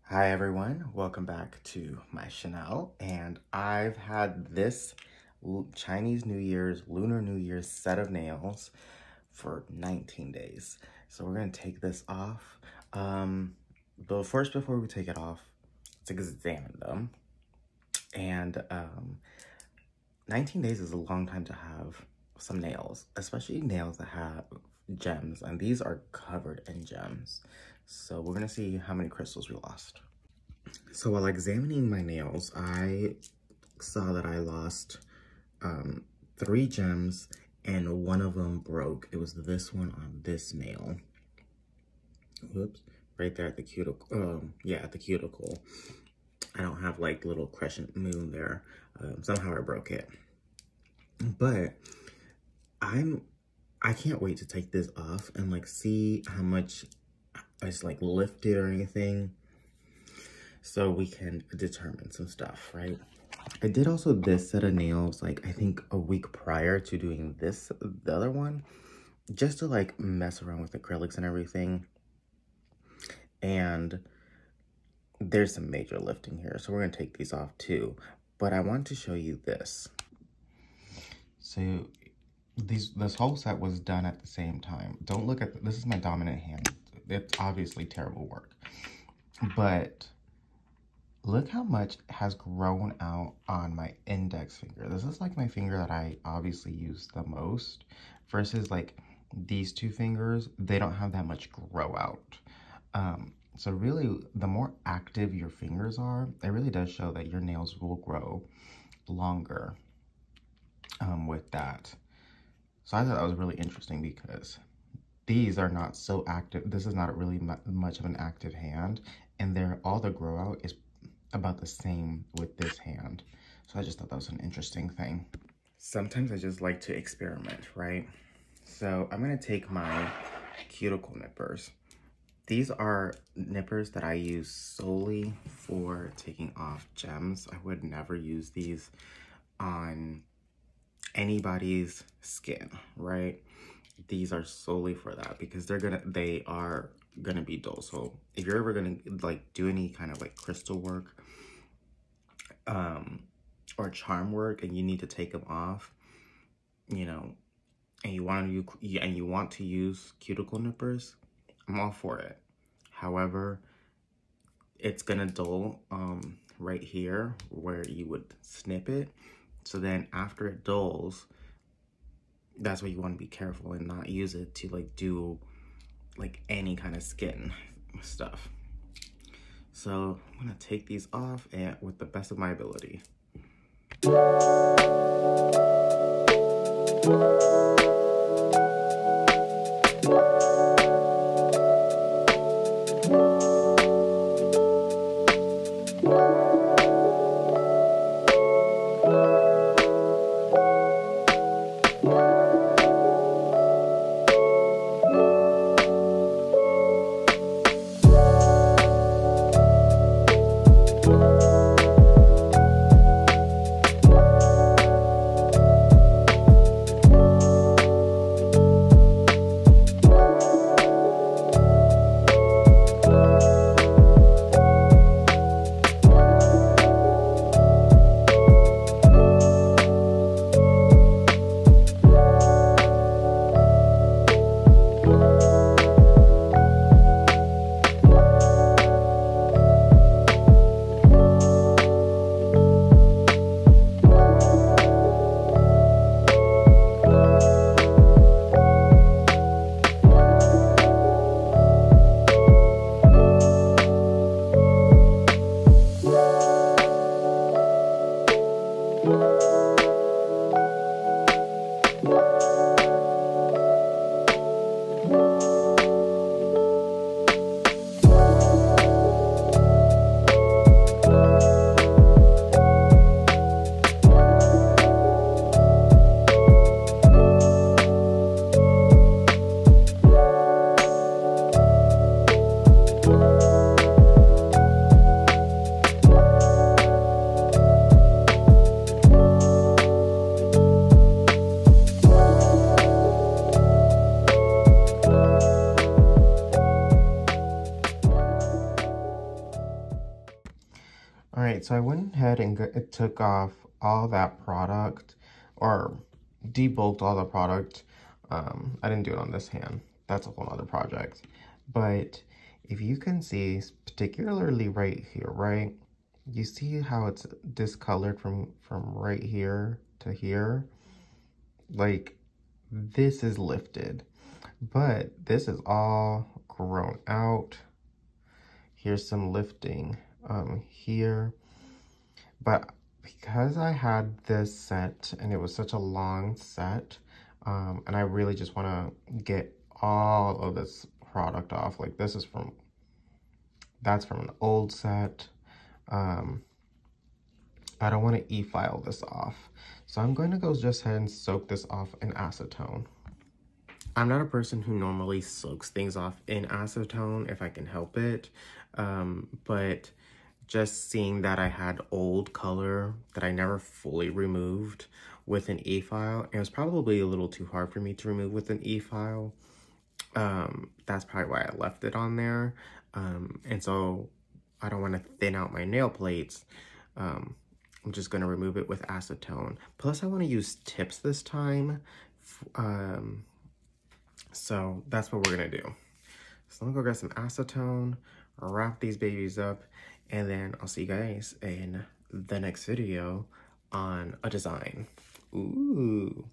Hi everyone, welcome back to my channel, and I've had this Chinese New Year's, Lunar New Year's set of nails for 19 days. So we're gonna take this off. But first, before we take it off, let's examine them. And 19 days is a long time to have some nails, especially nails that have gems, and these are covered in gems. So we're gonna see how many crystals we lost. So while examining my nails, I saw that I lost 3 gems and one of them broke. It was this one on this nail. Whoops, right there at the cuticle. Yeah, at the cuticle. I don't have like little crescent moon there. Somehow I broke it. But I can't wait to take this off and like see how much I just like lifted or anything, so we can determine some stuff, right? I did also this set of nails like I think a week prior to doing this, the other one, just to like mess around with acrylics and everything. And there's some major lifting here, so we're gonna take these off too. But I want to show you this. So this whole set was done at the same time. Don't look at this is my dominant hand. It's obviously terrible work, but look how much has grown out on my index finger. This is like my finger that I obviously use the most, versus like these two fingers, they don't have that much grow out. So really, the more active your fingers are, it really does show that your nails will grow longer with that. So I thought that was really interesting because these are not so active. This is not really much of an active hand, and all the grow out is about the same with this hand. So I just thought that was an interesting thing. Sometimes I just like to experiment, right? So I'm gonna take my cuticle nippers. These are nippers that I use solely for taking off gems. I would never use these on anybody's skin, right? These are solely for that because they are gonna be dull. So if you're ever gonna like do any kind of like crystal work or charm work and you need to take them off, you know, and you want to use cuticle nippers, I'm all for it. However, it's gonna dull right here where you would snip it. So then after it dulls, that's why you want to be careful and not use it to like do like any kind of skin stuff. So I'm gonna take these off and with the best of my ability. All right, so I went ahead and took off all that product, or debulked all the product. I didn't do it on this hand. That's a whole other project. But if you can see, particularly right here, right? You see how it's discolored from right here to here? Like, this is lifted, but this is all grown out. Here's some lifting here. But because I had this set and it was such a long set, and I really just want to get all of this product off. Like this is that's from an old set. I don't want to e-file this off. So I'm going to go just ahead and soak this off in acetone. I'm not a person who normally soaks things off in acetone if I can help it, but just seeing that I had old color that I never fully removed with an e-file, it was probably a little too hard for me to remove with an e-file. That's probably why I left it on there. And so I don't want to thin out my nail plates. I'm just going to remove it with acetone. Plus I want to use tips this time. So that's what we're going to do. So let me go get some acetone, wrap these babies up, and then I'll see you guys in the next video on a design. Ooh.